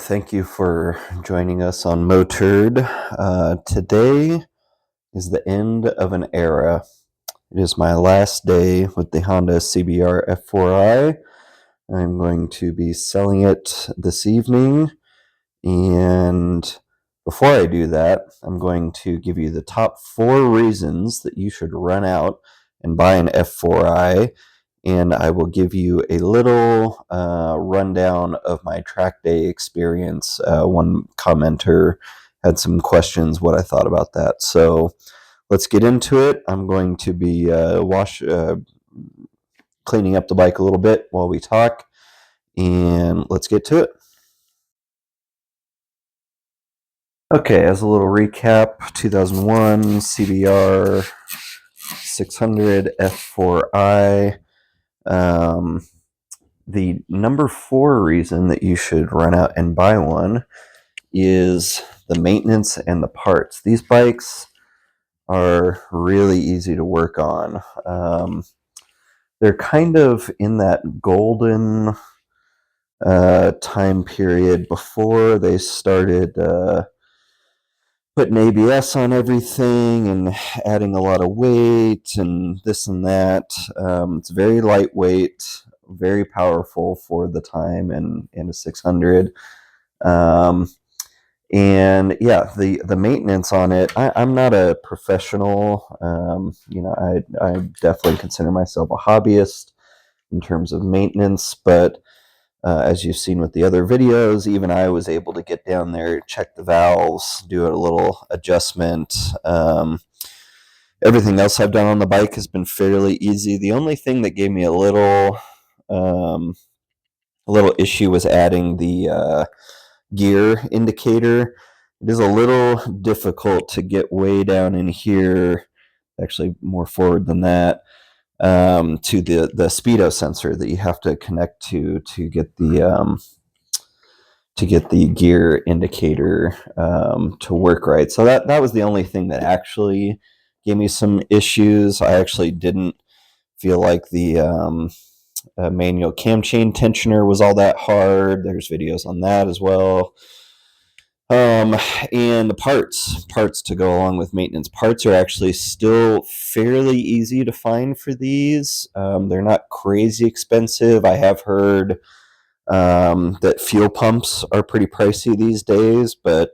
Thank you for joining us on Moturd. Today is the end of an era. It is my last day with the Honda CBR F4i. I'm going to be selling it this evening, and before I do that, I'm going to give you the top 4 reasons that you should run out and buy an F4i, and I will give you a little rundown of my track day experience. One commenter had some questions what I thought about that. So let's get into it. I'm going to be cleaning up the bike a little bit while we talk, and let's get to it. Okay, as a little recap, 2001 CBR 600 F4i. The number 4 reason that you should run out and buy one is the maintenance and the parts. These bikes are really easy to work on. They're kind of in that golden time period before they started putting ABS on everything and adding a lot of weight and this and that. It's very lightweight, very powerful for the time, and a 600. And yeah, the maintenance on it, I'm not a professional. I definitely consider myself a hobbyist in terms of maintenance, but as you've seen with the other videos, even I was able to get down there, check the valves, do a little adjustment. Everything else I've done on the bike has been fairly easy. The only thing that gave me a little issue was adding the gear indicator. It is a little difficult to get way down in here, actually more forward than that, to the speedo sensor that you have to connect to get the gear indicator to work right. So that was the only thing that actually gave me some issues. I actually didn't feel like the manual cam chain tensioner was all that hard. There's videos on that as well. And the parts to go along with maintenance. Parts are actually still fairly easy to find for these. They're not crazy expensive. I have heard that fuel pumps are pretty pricey these days, but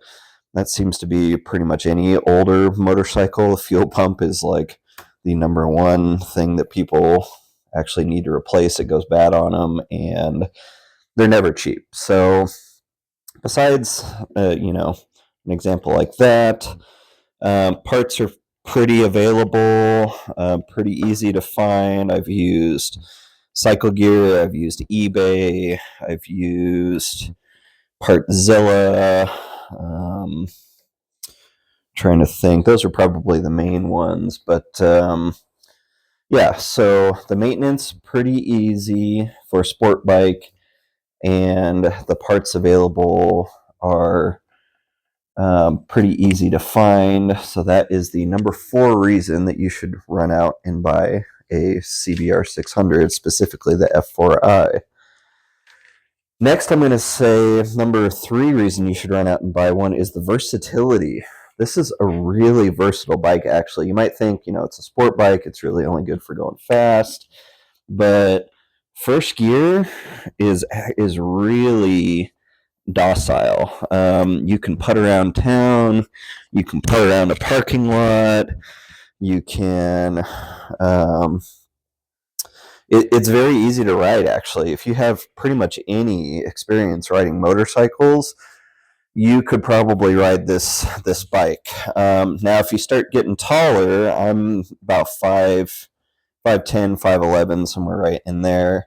that seems to be pretty much any older motorcycle. A fuel pump is like the number one thing that people actually need to replace. It goes bad on them, and they're never cheap. So besides, an example like that, parts are pretty available, pretty easy to find. I've used Cycle Gear, I've used eBay, I've used Partzilla. Trying to think, those are probably the main ones, but yeah, so the maintenance pretty easy for a sport bike, and the parts available are pretty easy to find. So that is the number 4 reason that you should run out and buy a CBR 600, specifically the F4i. Next, I'm going to say number 3 reason you should run out and buy one is the versatility. This is a really versatile bike, actually. You might think, it's a sport bike, it's really only good for going fast, but first gear is really docile. You can putt around town, you can putt around a parking lot, you can it's very easy to ride, actually. If you have pretty much any experience riding motorcycles, you could probably ride this bike. Now, if you start getting taller, I'm about 5'10", 5'11", somewhere right in there.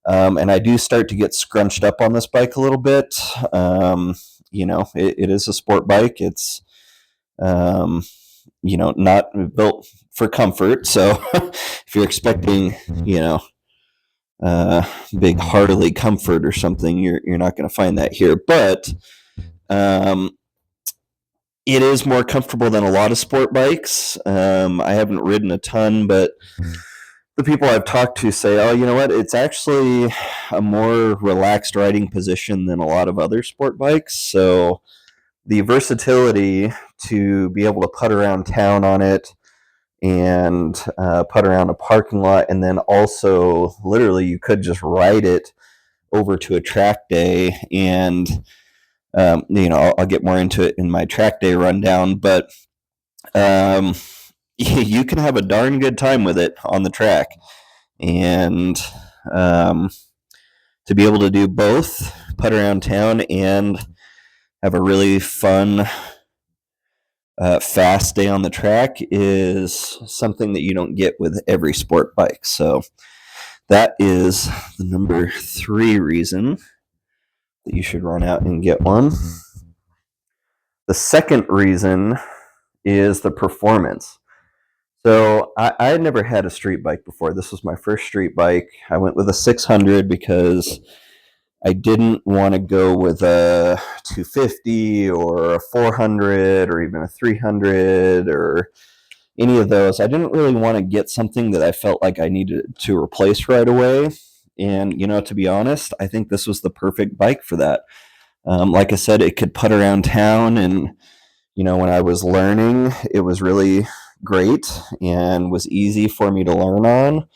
And I do start to get scrunched up on this bike a little bit. It is a sport bike. It's, not built for comfort. So if you're expecting, big heartily comfort or something, you're not going to find that here. But it is more comfortable than a lot of sport bikes. I haven't ridden a ton, but the people I've talked to say, oh, you know what? It's actually a more relaxed riding position than a lot of other sport bikes. So the versatility to be able to putt around town on it and putt around a parking lot, and then also literally you could just ride it over to a track day, and I'll get more into it in my track day rundown, but um, you can have a darn good time with it on the track, and um, to be able to do both, putt around town and have a really fun, fast day on the track is something that you don't get with every sport bike. So that is the number 3 reason that you should run out and get one. The second reason is the performance. So I had never had a street bike before. This was my first street bike. I went with a 600 because I didn't want to go with a 250 or a 400 or even a 300 or any of those. I didn't really want to get something that I felt like I needed to replace right away. And, to be honest, I think this was the perfect bike for that. Like I said, it could putt around town, and, when I was learning, it was really great and was easy for me to learn on.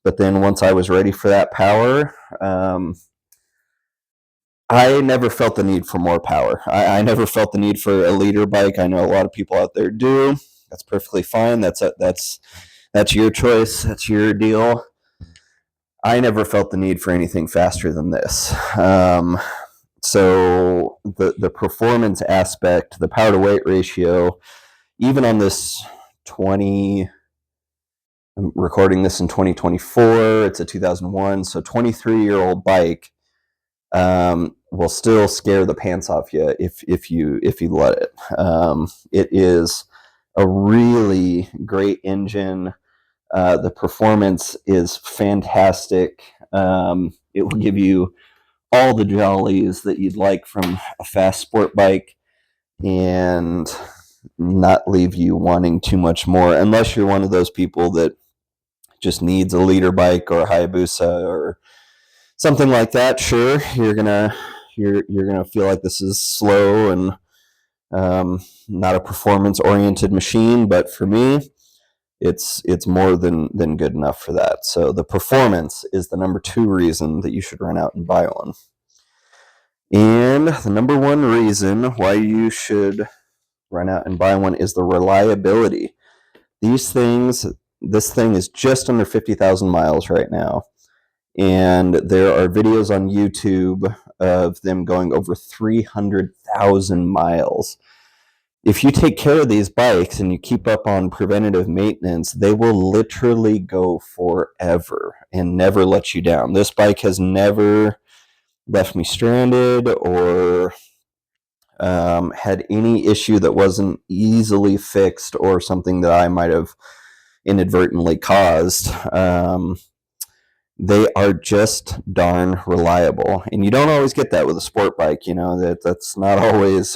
But then once I was ready for that power, I never felt the need for more power. I never felt the need for a leader bike. I know a lot of people out there do. That's perfectly fine. That's your choice. That's your deal. I never felt the need for anything faster than this. So the performance aspect, the power to weight ratio, even on this I'm recording this in 2024. It's a 2001, so 23-year-old bike will still scare the pants off you if you let it. It is a really great engine. The performance is fantastic. It will give you all the jollies that you'd like from a fast sport bike and not leave you wanting too much more, unless you're one of those people that just needs a leader bike or a Hayabusa or something like that. Sure, you're gonna feel like this is slow and not a performance oriented machine, but for me, it's more than good enough for that. So the performance is the number 2 reason that you should run out and buy one. And the number 1 reason why you should run out and buy one is the reliability. This thing is just under 50,000 miles right now. And there are videos on YouTube of them going over 300,000 miles. If you take care of these bikes and you keep up on preventative maintenance, they will literally go forever and never let you down. This bike has never left me stranded or had any issue that wasn't easily fixed or something that I might have inadvertently caused. They are just darn reliable, and you don't always get that with a sport bike. That's not always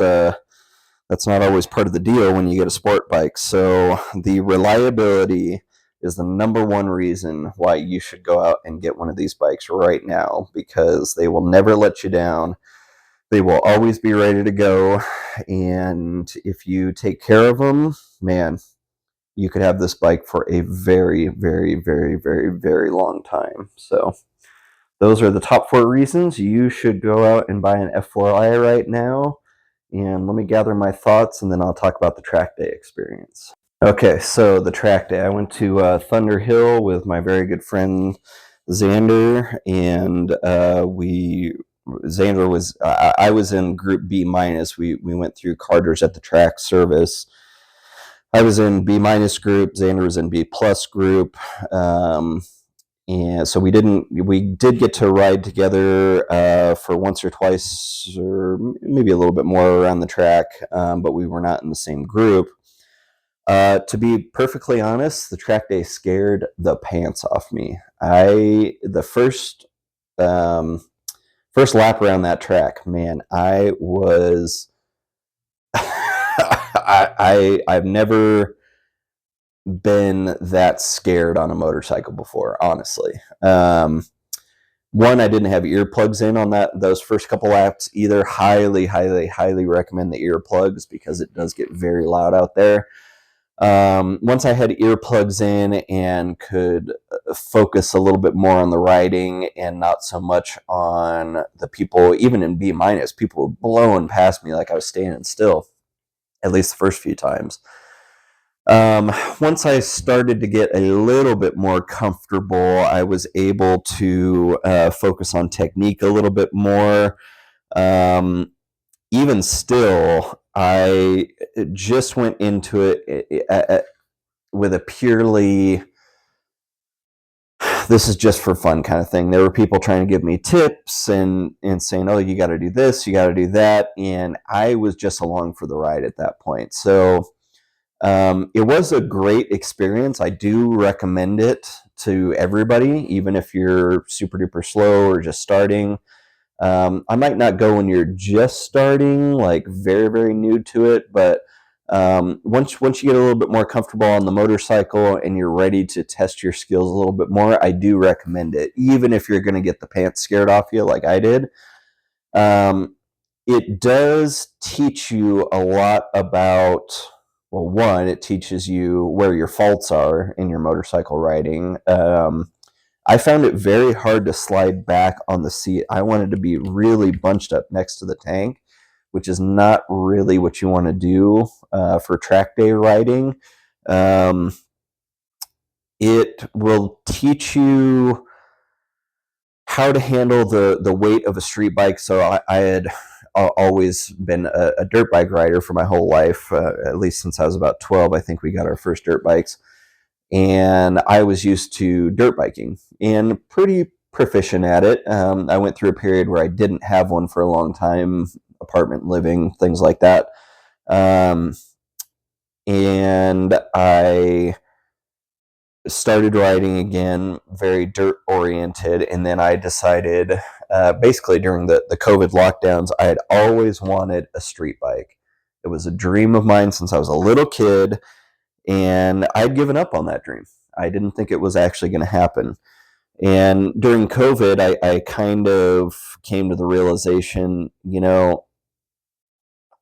part of the deal when you get a sport bike. So the reliability is the number 1 reason why you should go out and get one of these bikes right now, because they will never let you down. They will always be ready to go, and if you take care of them, man, you could have this bike for a very, very, very, very, very long time. So those are the top 4 reasons you should go out and buy an F4i right now. And let me gather my thoughts, and then I'll talk about the track day experience. Okay, so the track day. I went to Thunder Hill with my very good friend Xander, and Xander was, I was in group B minus. We went through Carter's at the track service. I was in B minus group. Xander was in B plus group. And so we did get to ride together for once or twice, or maybe a little bit more around the track, but we were not in the same group. To be perfectly honest, the track day scared the pants off me. The first lap around that track, man, I was I've never been that scared on a motorcycle before, honestly. One, I didn't have earplugs in on those first couple laps either. Highly, highly, highly recommend the earplugs because it does get very loud out there. Once I had earplugs in and could focus a little bit more on the riding and not so much on the people, even in B minus, people were blowing past me like I was standing still, at least the first few times. Once I started to get a little bit more comfortable, I was able to focus on technique a little bit more. Even still, I just went into it with a purely, this is just for fun kind of thing. There were people trying to give me tips and saying, oh, you got to do this, you got to do that. And I was just along for the ride at that point. So it was a great experience. I do recommend it to everybody, even if you're super duper slow or just starting. I might not go when you're just starting, like very, very new to it, but once you get a little bit more comfortable on the motorcycle and you're ready to test your skills a little bit more, I do recommend it, even if you're going to get the pants scared off you like I did. It does teach you a lot about, well, one, it teaches you where your faults are in your motorcycle riding. I found it very hard to slide back on the seat. I wanted to be really bunched up next to the tank, which is not really what you want to do for track day riding. It will teach you how to handle the weight of a street bike. So I had always been a dirt bike rider for my whole life, at least since I was about 12. I think we got our first dirt bikes. And I was used to dirt biking and pretty proficient at it. I went through a period where I didn't have one for a long time, apartment living, things like that. And I started riding again, very dirt oriented. And then I decided, basically during the COVID lockdowns, I had always wanted a street bike. It was a dream of mine since I was a little kid. And I'd given up on that dream. I didn't think it was actually going to happen. And during COVID, I kind of came to the realization,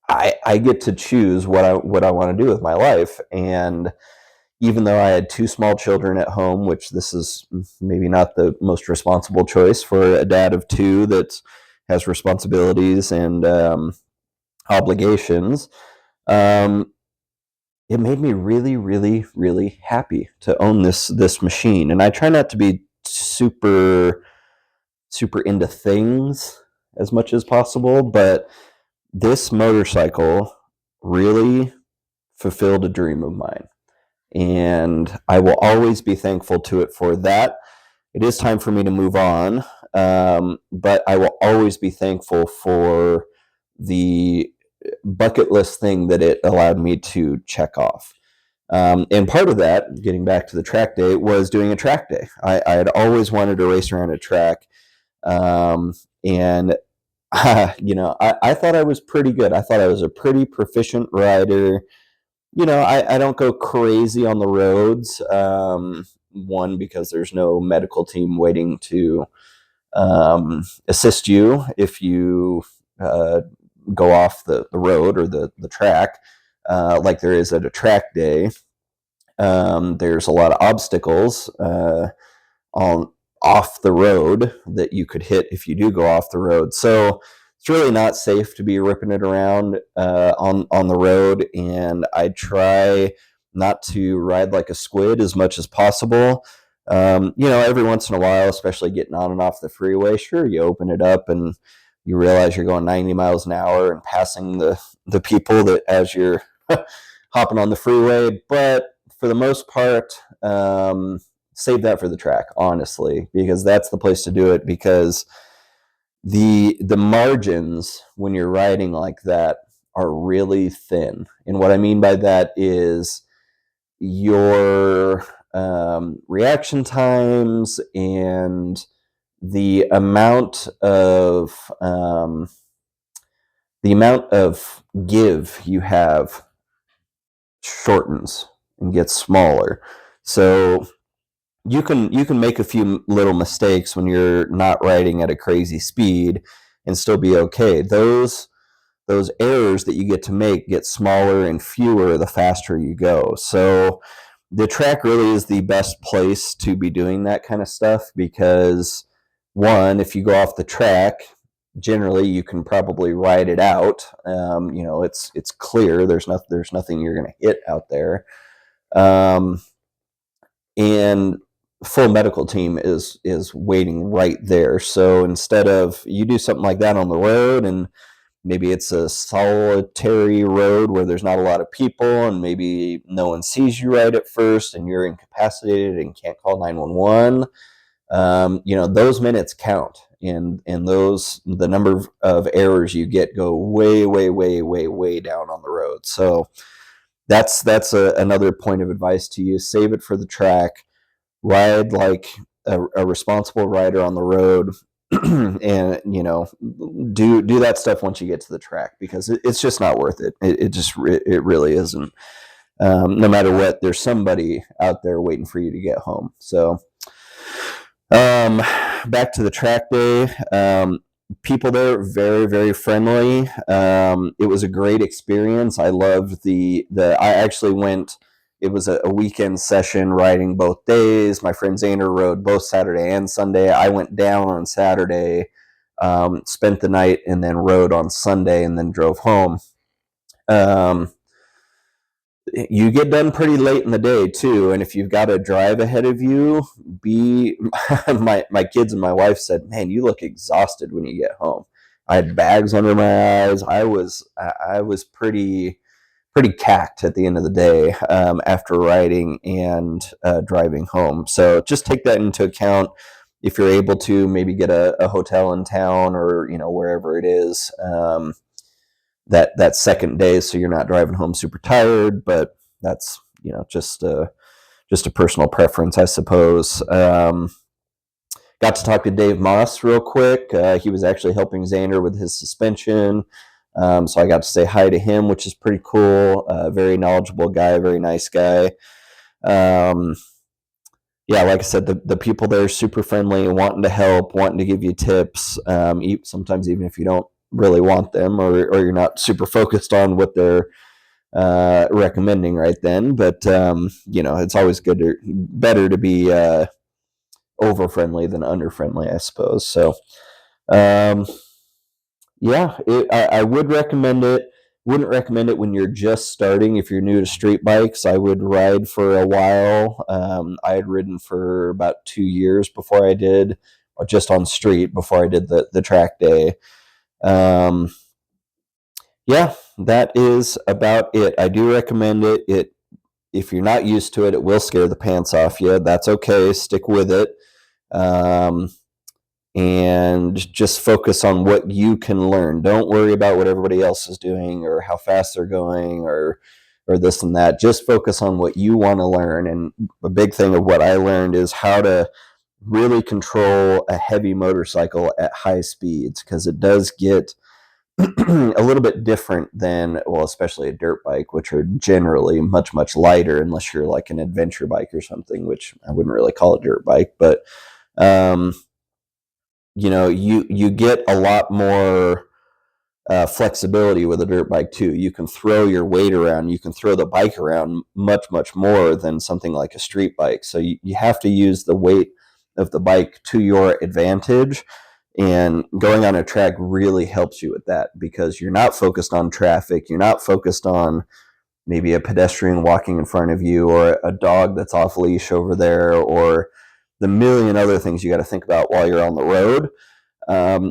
I get to choose what I want to do with my life. And even though I had two small children at home, which this is maybe not the most responsible choice for a dad of two that has responsibilities and obligations, it made me really, really, really happy to own this machine. And I try not to be super into things as much as possible, but this motorcycle really fulfilled a dream of mine. And I will always be thankful to it for that. It is time for me to move on, but I will always be thankful for the bucket list thing that it allowed me to check off. And part of that, getting back to the track day, was doing a track day. I had always wanted to race around a track, and I thought I was pretty good. I thought I was a pretty proficient rider. I don't go crazy on the roads. One, because there's no medical team waiting to assist you if you go off the road or the track, like there is at a track day. There's a lot of obstacles on off the road that you could hit if you do go off the road. So it's really not safe to be ripping it around on the road. And I try not to ride like a squid as much as possible. Every once in a while, especially getting on and off the freeway, sure, you open it up and you realize you're going 90 miles an hour and passing the people that as you're hopping on the freeway. But for the most part, save that for the track, honestly, because that's the place to do it, because the margins when you're riding like that are really thin. And what I mean by that is your reaction times and the amount of give you have shortens. and gets smaller. So you can make a few little mistakes when you're not riding at a crazy speed and still be okay. Those errors that you get to make get smaller and fewer the faster you go. So the track really is the best place to be doing that kind of stuff because one, if you go off the track, generally you can probably ride it out. It's clear. There's nothing you're going to hit out there. And full medical team is waiting right there. So instead of you do something like that on the road, and maybe it's a solitary road where there's not a lot of people, and maybe no one sees you right at first, and you're incapacitated and can't call 911. Those minutes count, and the number of errors you get go way, way, way, way, way down on the road. So that's another point of advice to you. Save it for the track. Ride like a responsible rider on the road, and do that stuff once you get to the track, because it's just not worth it. It really isn't. No matter what, there's somebody out there waiting for you to get home. So back to the track day. People there very, very friendly. It was a great experience. I loved I actually went. It was a weekend session, riding both days. My friend Zander rode both Saturday and Sunday. I went down on Saturday, spent the night, and then rode on Sunday, and then drove home. You get done pretty late in the day too, and if you've got a drive ahead of you, my kids and my wife said, "Man, you look exhausted when you get home." I had bags under my eyes. I was pretty cacked at the end of the day, after riding and driving home. So just take that into account. If you're able to, maybe get a hotel in town, or wherever it is, that second day, so you're not driving home super tired. But that's just a personal preference, I suppose. Got to talk to Dave Moss real quick. He was actually helping Xander with his suspension. So I got to say hi to him, which is pretty cool. Very knowledgeable guy, very nice guy. Yeah, like I said, the people there are super friendly, wanting to help, wanting to give you tips. Sometimes even if you don't really want them, or you're not super focused on what they're recommending right then. But it's always better to be over friendly than under friendly, I suppose. So yeah, I would recommend it. Wouldn't recommend it when you're just starting. If you're new to street bikes, I would ride for a while. I had ridden for about 2 years before I did, just on street, before I did the track day. Yeah, that is about it. I do recommend it. If you're not used to it, it will scare the pants off you. That's okay. Stick with it. And just focus on what you can learn. Don't worry about what everybody else is doing, or how fast they're going, or this and that. Just focus on what you want to learn. And a big thing of what I learned is how to really control a heavy motorcycle at high speeds, because it does get a little bit different than, well, especially a dirt bike, which are generally much, much lighter, unless you're like an adventure bike or something, which I wouldn't really call a dirt bike. But you get a lot more flexibility with a dirt bike too. You can throw your weight around, you can throw the bike around much, much more than something like a street bike. So you have to use the weight of the bike to your advantage. And going on a track really helps you with that, because you're not focused on traffic. You're not focused on maybe a pedestrian walking in front of you, or a dog that's off leash over there, or the million other things you got to think about while you're on the road.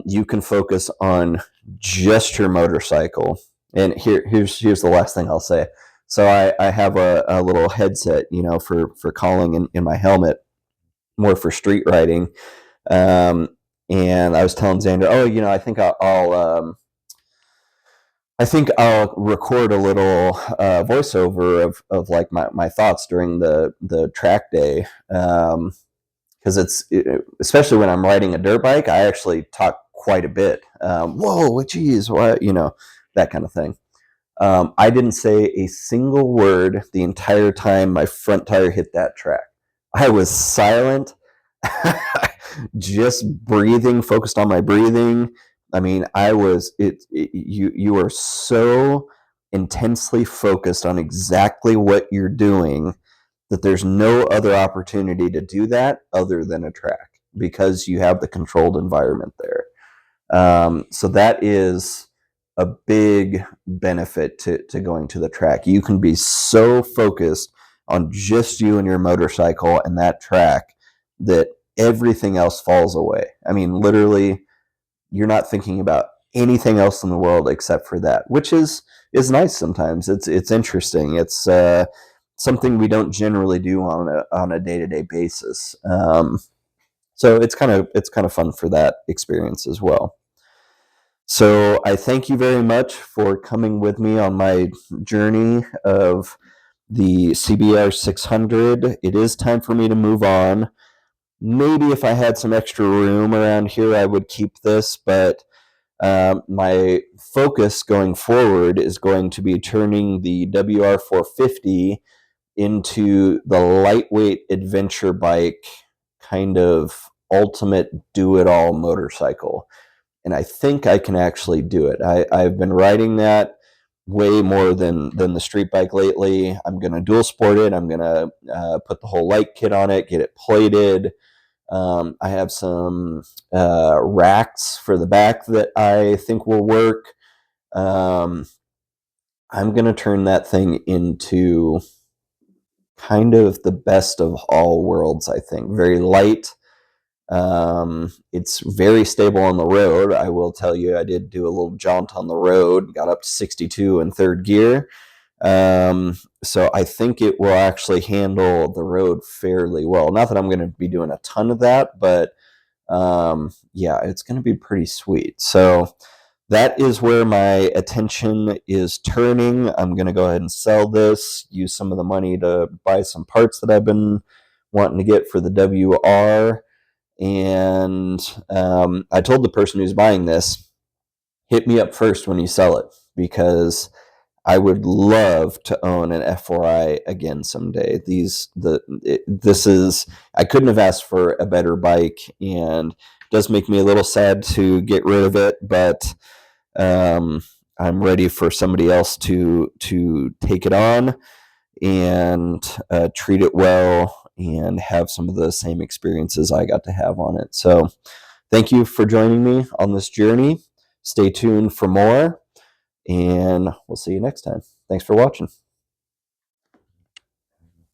You can focus on just your motorcycle. And here's the last thing I'll say. So I have a little headset, for calling in my helmet, more for street riding. And I was telling Xander, I think I'll record a little voiceover of like my thoughts during the track day. Because especially when I'm riding a dirt bike, I actually talk quite a bit. Whoa, geez, what, that kind of thing. I didn't say a single word the entire time my front tire hit that track. I was silent, just breathing, focused on my breathing. I mean, you are so intensely focused on exactly what you're doing that there's no other opportunity to do that other than a track because you have the controlled environment there. So that is a big benefit to going to the track. You can be so focused on just you and your motorcycle and that track that everything else falls away. I mean, literally, you're not thinking about anything else in the world except for that, which is nice sometimes. It's interesting. It's something we don't generally do on a day-to-day basis. So it's kind of fun for that experience as well. So I thank you very much for coming with me on my journey of the CBR 600. It is time for me to move on. Maybe if I had some extra room around here, I would keep this, but my focus going forward is going to be turning the WR 450 into the lightweight adventure bike, kind of ultimate do-it-all motorcycle. And I think I can actually do it. I've been riding that way more than the street bike lately. I'm going to dual sport it. I'm going to put the whole light kit on it, get it plated. I have some racks for the back that I think will work. I'm going to turn that thing into kind of the best of all worlds, I think. Very light. It's very stable on the road. I will tell you, I did do a little jaunt on the road, got up to 62 in third gear. So I think it will actually handle the road fairly well. Not that I'm going to be doing a ton of that, but yeah, it's going to be pretty sweet. So that is where my attention is turning. I'm going to go ahead and sell this, use some of the money to buy some parts that I've been wanting to get for the WR. And I told the person who's buying this, hit me up first when you sell it, because I would love to own an F4i again someday. I couldn't have asked for a better bike, and it does make me a little sad to get rid of it, but I'm ready for somebody else to take it on and treat it well and have some of the same experiences I got to have on it. So thank you for joining me on this journey. Stay tuned for more, and we'll see you next time. Thanks for watching.